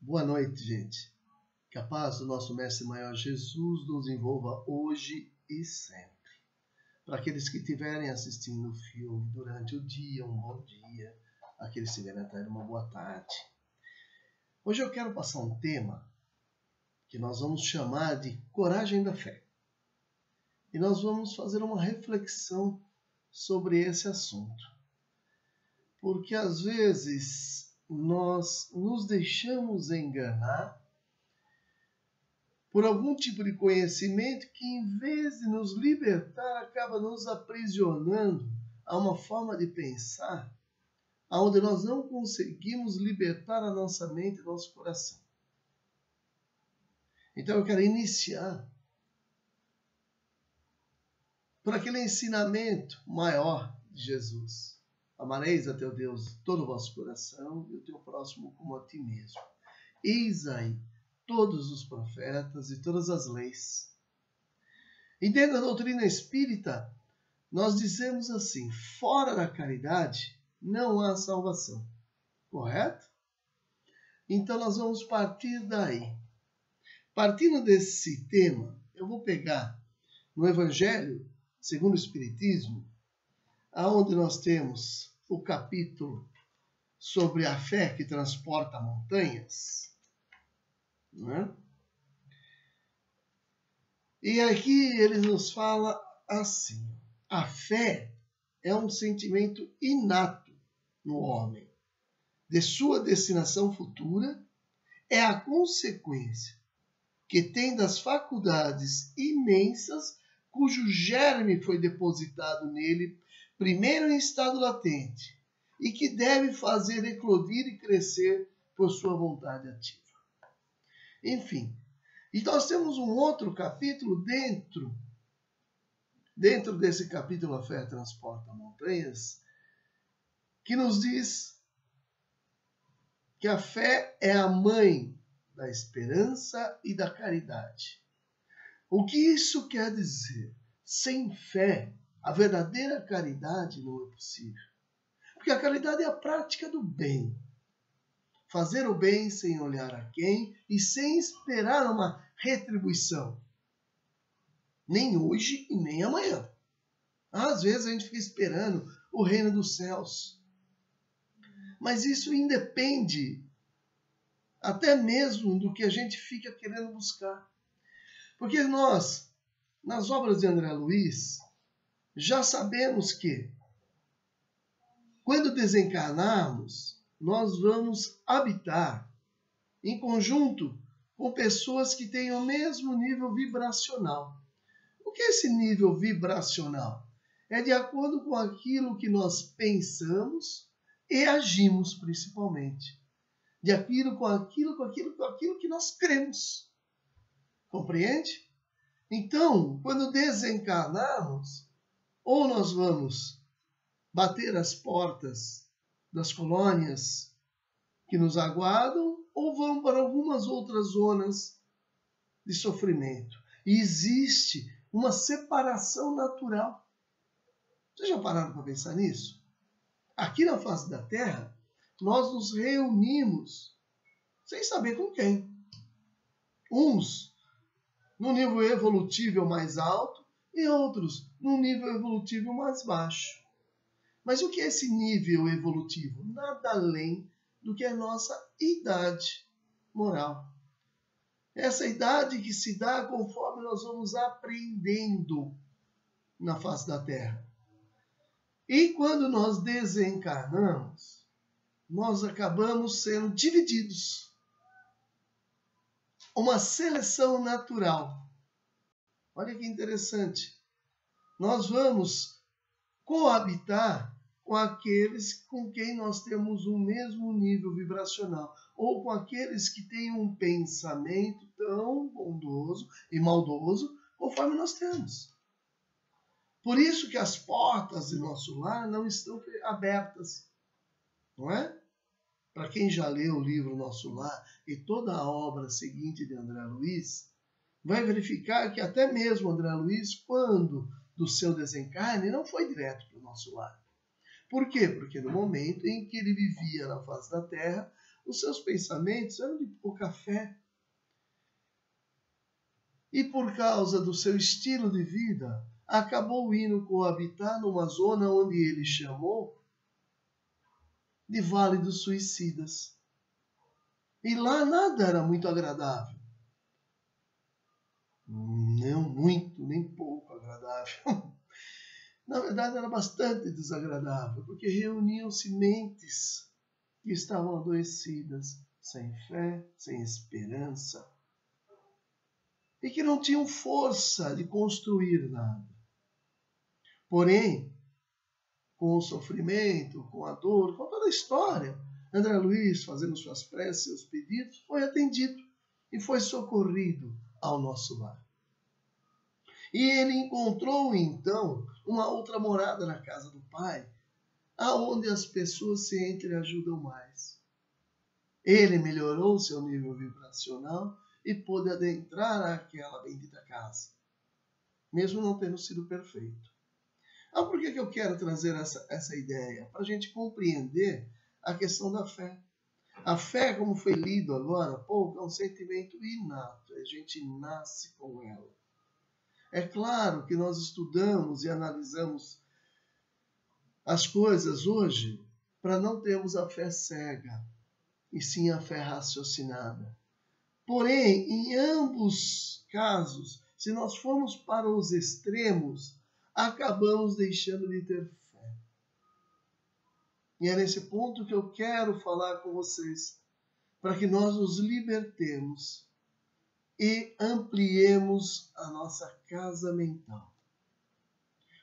Boa noite, gente. Que a paz do nosso Mestre Maior Jesus nos envolva hoje e sempre. Para aqueles que estiverem assistindo o filme durante o dia, um bom dia. Aqueles que estiverem à tarde, uma boa tarde. Hoje eu quero passar um tema que nós vamos chamar de coragem da fé. E nós vamos fazer uma reflexão sobre esse assunto. Porque às vezes nós nos deixamos enganar por algum tipo de conhecimento que, em vez de nos libertar, acaba nos aprisionando a uma forma de pensar onde nós não conseguimos libertar a nossa mente e nosso coração. Então eu quero iniciar por aquele ensinamento maior de Jesus. Amareis a teu Deus todo o vosso coração e o teu próximo como a ti mesmo. Eis aí todos os profetas e todas as leis. E dentro da doutrina espírita, nós dizemos assim: fora da caridade não há salvação. Correto? Então nós vamos partir daí. Partindo desse tema, eu vou pegar no Evangelho segundo o Espiritismo, aonde nós temos o capítulo sobre a fé que transporta montanhas, né? E aqui ele nos fala assim: a fé é um sentimento inato no homem, de sua destinação futura, é a consequência que tem das faculdades imensas cujo germe foi depositado nele, primeiro em estado latente, e que deve fazer eclodir e crescer por sua vontade ativa. Enfim, e nós temos um outro capítulo dentro desse capítulo A Fé Transporta Montanhas, que nos diz que a fé é a mãe da esperança e da caridade. O que isso quer dizer? Sem fé, a verdadeira caridade não é possível. Porque a caridade é a prática do bem. Fazer o bem sem olhar a quem e sem esperar uma retribuição. Nem hoje e nem amanhã. Às vezes a gente fica esperando o reino dos céus. Mas isso independe até mesmo do que a gente fica querendo buscar. Porque nós, nas obras de André Luiz, já sabemos que quando desencarnarmos, nós vamos habitar em conjunto com pessoas que têm o mesmo nível vibracional. O que é esse nível vibracional? É de acordo com aquilo que nós pensamos e agimos, principalmente. De acordo com aquilo que nós cremos. Compreende? Então, quando desencarnarmos, ou nós vamos bater as portas das colônias que nos aguardam, ou vamos para algumas outras zonas de sofrimento. E existe uma separação natural. Vocês já pararam para pensar nisso? Aqui na face da Terra, nós nos reunimos sem saber com quem. Uns no nível evolutivo mais alto e outros no nível evolutivo mais baixo. Mas o que é esse nível evolutivo? Nada além do que a nossa idade moral. Essa idade que se dá conforme nós vamos aprendendo na face da Terra. E quando nós desencarnamos, nós acabamos sendo divididos. Uma seleção natural. Olha que interessante. Nós vamos coabitar com aqueles com quem nós temos o mesmo nível vibracional, ou com aqueles que têm um pensamento tão bondoso e maldoso conforme nós temos. Por isso que as portas de nosso lar não estão abertas, não é? Para quem já leu o livro Nosso Lar e toda a obra seguinte de André Luiz, vai verificar que até mesmo André Luiz, quando do seu desencarne, não foi direto para o nosso lar. Por quê? Porque no momento em que ele vivia na face da Terra, os seus pensamentos eram de pouca fé. E por causa do seu estilo de vida, acabou indo coabitar numa zona onde ele chamou de Vale dos Suicidas. E lá nada era muito agradável. Não muito, nem pouco agradável. Na verdade, era bastante desagradável, porque reuniam-se mentes que estavam adoecidas, sem fé, sem esperança, e que não tinham força de construir nada. Porém, com o sofrimento, com a dor, com toda a história, André Luiz, fazendo suas preces, seus pedidos, foi atendido e foi socorrido ao nosso lar. E ele encontrou, então, uma outra morada na casa do Pai, aonde as pessoas se entreajudam mais. Ele melhorou seu nível vibracional e pôde adentrar aquela bendita casa, mesmo não tendo sido perfeito. Por que eu quero trazer essa ideia? Para a gente compreender a questão da fé. A fé, como foi lido agora há pouco, é um sentimento inato. A gente nasce com ela. É claro que nós estudamos e analisamos as coisas hoje para não termos a fé cega, e sim a fé raciocinada. Porém, em ambos casos, se nós formos para os extremos, acabamos deixando de ter fé. E é nesse ponto que eu quero falar com vocês, para que nós nos libertemos e ampliemos a nossa casa mental.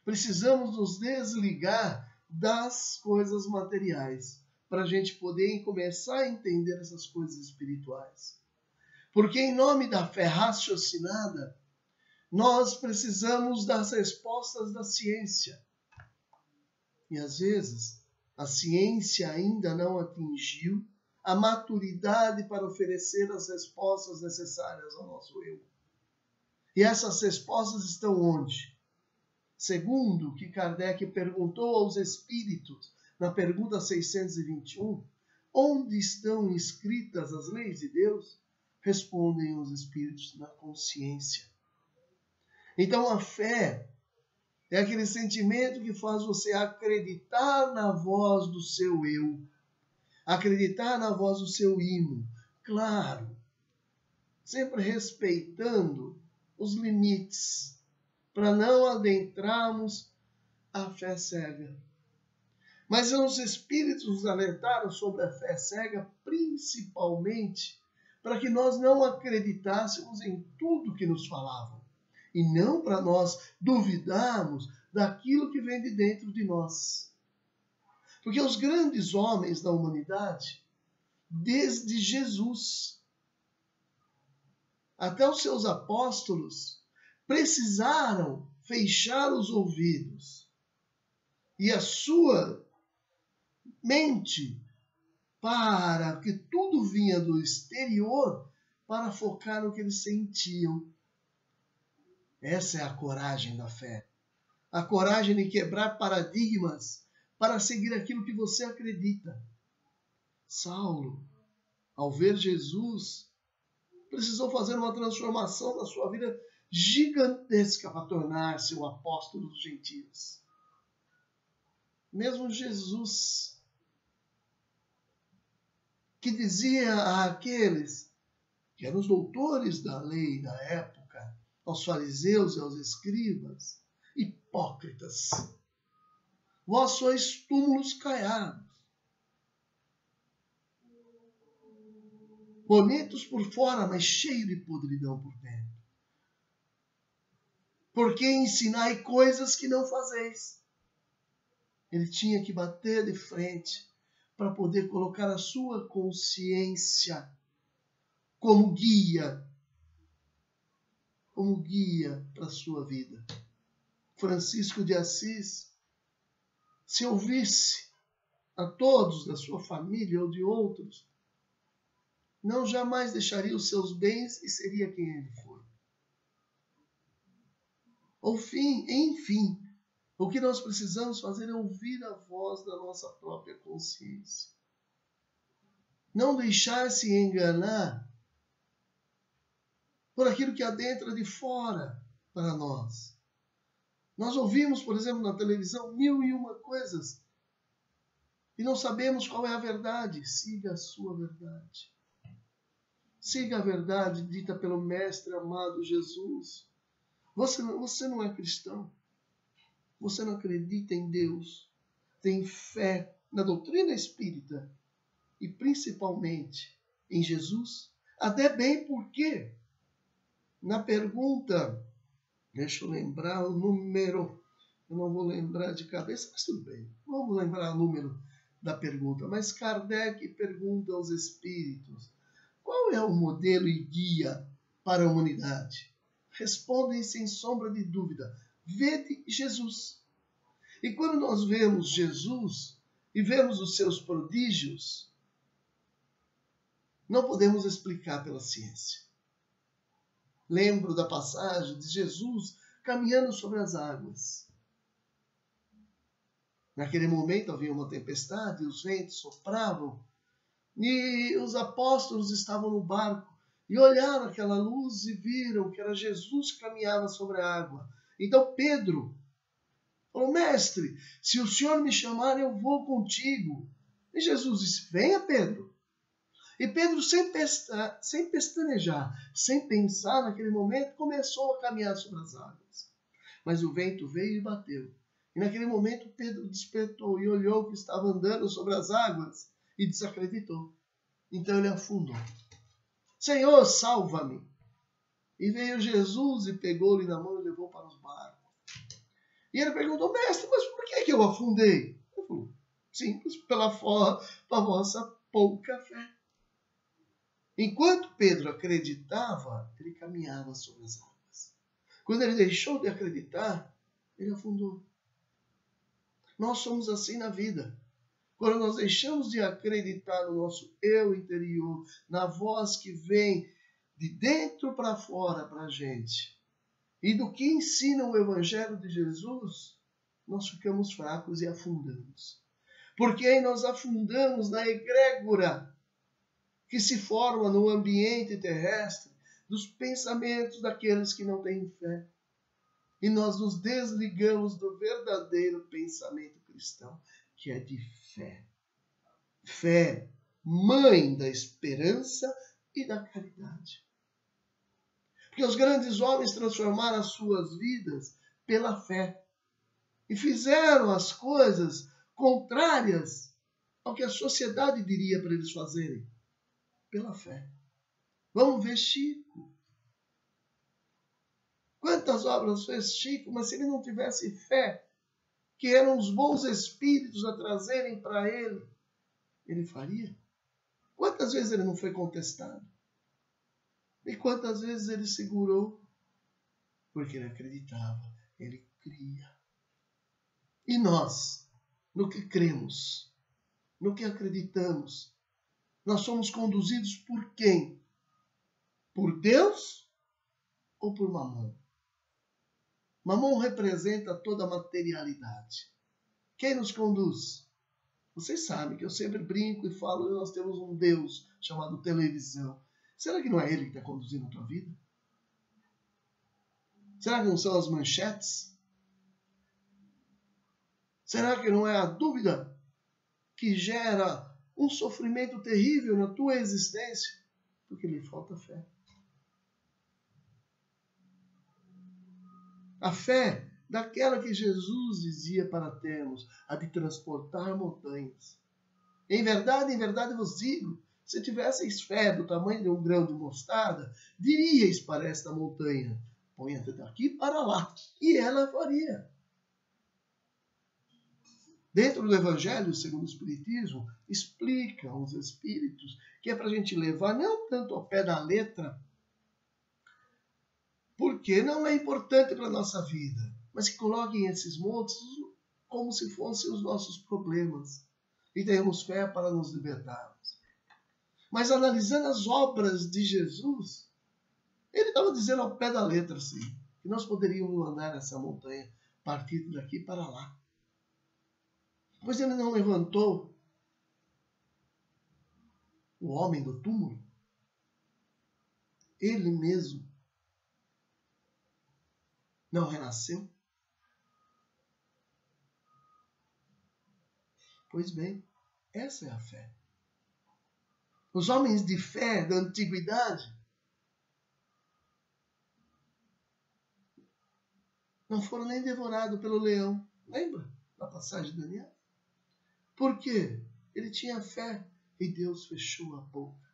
Precisamos nos desligar das coisas materiais, para a gente poder começar a entender essas coisas espirituais. Porque em nome da fé raciocinada, nós precisamos das respostas da ciência. E às vezes, a ciência ainda não atingiu a maturidade para oferecer as respostas necessárias ao nosso eu. E essas respostas estão onde? Segundo o que Kardec perguntou aos espíritos, na pergunta 621, onde estão escritas as leis de Deus? Respondem os espíritos: na consciência. Então a fé é aquele sentimento que faz você acreditar na voz do seu eu, acreditar na voz do seu imo. Claro, sempre respeitando os limites, para não adentrarmos a fé cega. Mas os espíritos nos alertaram sobre a fé cega, principalmente para que nós não acreditássemos em tudo que nos falavam. E não para nós duvidarmos daquilo que vem de dentro de nós. Porque os grandes homens da humanidade, desde Jesus até os seus apóstolos, precisaram fechar os ouvidos e a sua mente para que tudo vinha do exterior para focar no que eles sentiam. Essa é a coragem da fé. A coragem de quebrar paradigmas para seguir aquilo que você acredita. Saulo, ao ver Jesus, precisou fazer uma transformação na sua vida gigantesca para tornar-se o apóstolo dos gentios. Mesmo Jesus, que dizia àqueles que eram os doutores da lei da época, aos fariseus e aos escribas: hipócritas, vós sois túmulos caiados, bonitos por fora, mas cheios de podridão por dentro. Porque ensinai coisas que não fazeis. Ele tinha que bater de frente para poder colocar a sua consciência como guia para a sua vida. Francisco de Assis, se ouvisse a todos da sua família ou de outros, não jamais deixaria os seus bens e seria quem ele foi. Enfim, o que nós precisamos fazer é ouvir a voz da nossa própria consciência. Não deixar-se enganar por aquilo que adentra de fora para nós. Nós ouvimos, por exemplo, na televisão 1001 coisas e não sabemos qual é a verdade. Siga a sua verdade. Siga a verdade dita pelo Mestre amado Jesus. Você não é cristão. Você não acredita em Deus. Tem fé na doutrina espírita e principalmente em Jesus. Até bem porque na pergunta, deixa eu lembrar o número, eu não vou lembrar de cabeça, mas tudo bem, vamos lembrar o número da pergunta. Mas Kardec pergunta aos espíritos, qual é o modelo e guia para a humanidade? Respondem sem sombra de dúvida, vede Jesus. E quando nós vemos Jesus e vemos os seus prodígios, não podemos explicar pela ciência. Lembro da passagem de Jesus caminhando sobre as águas. Naquele momento havia uma tempestade, os ventos sopravam, e os apóstolos estavam no barco e olharam aquela luz e viram que era Jesus que caminhava sobre a água. Então Pedro falou, mestre, se o Senhor me chamar, eu vou contigo. E Jesus disse, venha, Pedro. E Pedro, sem pestanejar, sem pensar naquele momento, começou a caminhar sobre as águas. Mas o vento veio e bateu. E naquele momento Pedro despertou e olhou que estava andando sobre as águas e desacreditou. Então ele afundou. Senhor, salva-me. E veio Jesus e pegou-lhe na mão e levou para os barcos. E ele perguntou, mestre, mas por que eu afundei? Ele falou, simples, pela vossa pouca fé. Enquanto Pedro acreditava, ele caminhava sobre as águas. Quando ele deixou de acreditar, ele afundou. Nós somos assim na vida. Quando nós deixamos de acreditar no nosso eu interior, na voz que vem de dentro para fora para a gente, e do que ensina o Evangelho de Jesus, nós ficamos fracos e afundamos. Porque aí nós afundamos na egrégora que se forma no ambiente terrestre dos pensamentos daqueles que não têm fé. E nós nos desligamos do verdadeiro pensamento cristão, que é de fé. Fé, mãe da esperança e da caridade. Porque os grandes homens transformaram as suas vidas pela fé. E fizeram as coisas contrárias ao que a sociedade diria para eles fazerem. Pela fé. Vamos ver Chico. Quantas obras fez Chico, mas se ele não tivesse fé, que eram os bons espíritos a trazerem para ele, ele faria? Quantas vezes ele não foi contestado? E quantas vezes ele segurou? Porque ele acreditava, ele cria. E nós, no que cremos, no que acreditamos, nós somos conduzidos por quem? Por Deus ou por Mamon? Mamon representa toda a materialidade. Quem nos conduz? Vocês sabem que eu sempre brinco e falo que nós temos um Deus chamado televisão. Será que não é ele que está conduzindo a tua vida? Será que não são as manchetes? Será que não é a dúvida que gera um sofrimento terrível na tua existência? Porque lhe falta fé. A fé daquela que Jesus dizia para termos, a de transportar montanhas. Em verdade vos digo, se tivesseis fé do tamanho de um grão de mostarda, diríeis para esta montanha, ponha-te daqui para lá, e ela faria. Dentro do Evangelho, segundo o Espiritismo, explicam os Espíritos que é para a gente levar não tanto ao pé da letra, porque não é importante para a nossa vida, mas que coloquem esses montes como se fossem os nossos problemas e tenhamos fé para nos libertarmos. Mas analisando as obras de Jesus, ele estava dizendo ao pé da letra assim, que nós poderíamos andar nessa montanha, partir daqui para lá. Pois ele não levantou o homem do túmulo, ele mesmo não renasceu? Pois bem, essa é a fé. Os homens de fé da antiguidade não foram nem devorados pelo leão. Lembra da passagem de Daniel? Por quê? Ele tinha fé e Deus fechou a boca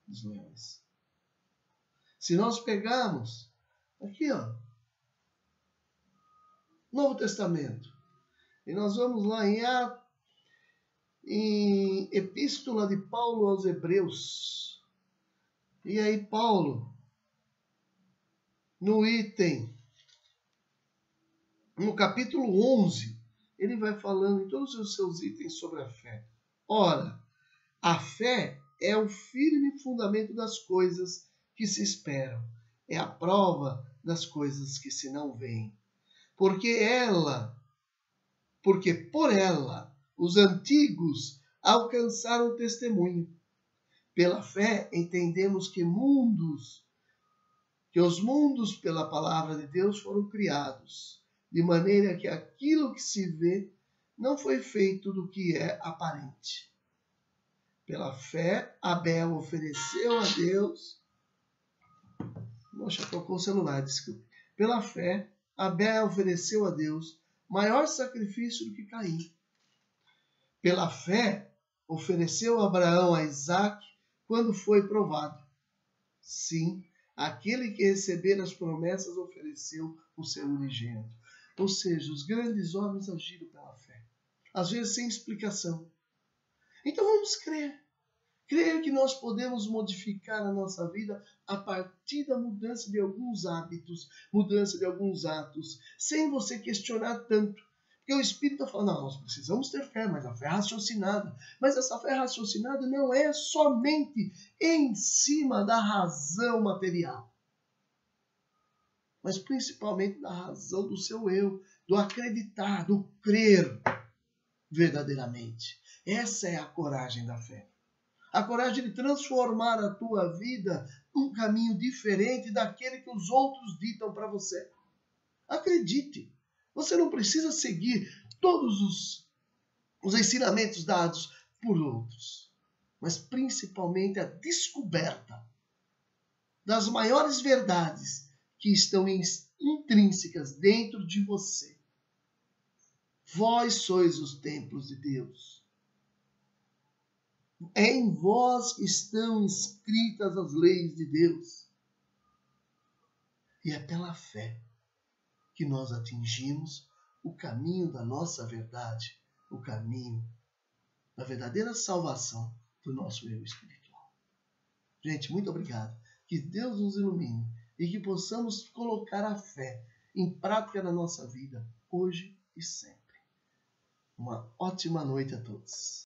dos leões. Se nós pegarmos aqui, ó, Novo Testamento, e nós vamos lá em Epístola de Paulo aos Hebreus. E aí Paulo, no capítulo 11, ele vai falando em todos os seus itens sobre a fé. Ora, a fé é o firme fundamento das coisas que se esperam, é a prova das coisas que se não veem. Porque por ela os antigos alcançaram testemunho. Pela fé entendemos que os mundos pela palavra de Deus foram criados, de maneira que aquilo que se vê não foi feito do que é aparente. Pela fé, Abel ofereceu a Deus... Nossa, tocou o celular, desculpe. Pela fé, Abel ofereceu a Deus maior sacrifício do que Caim. Pela fé, ofereceu Abraão a Isaque quando foi provado. Sim, aquele que recebera as promessas ofereceu o seu unigênito. Ou seja, os grandes homens agiram pela fé. Às vezes sem explicação. Então vamos crer. Crer que nós podemos modificar a nossa vida a partir da mudança de alguns hábitos, mudança de alguns atos, sem você questionar tanto. Porque o Espírito fala, não, nós precisamos ter fé, mas a fé raciocinada. Mas essa fé raciocinada não é somente em cima da razão material, mas principalmente da razão do seu eu, do acreditar, do crer verdadeiramente. Essa é a coragem da fé. A coragem de transformar a tua vida num caminho diferente daquele que os outros ditam para você. Acredite, você não precisa seguir todos os ensinamentos dados por outros, mas principalmente a descoberta das maiores verdades que estão intrínsecas dentro de você. Vós sois os templos de Deus. É em vós que estão escritas as leis de Deus. E é pela fé que nós atingimos o caminho da nossa verdade, o caminho da verdadeira salvação do nosso eu espiritual. Gente, muito obrigado. Que Deus nos ilumine e que possamos colocar a fé em prática na nossa vida, hoje e sempre. Uma ótima noite a todos.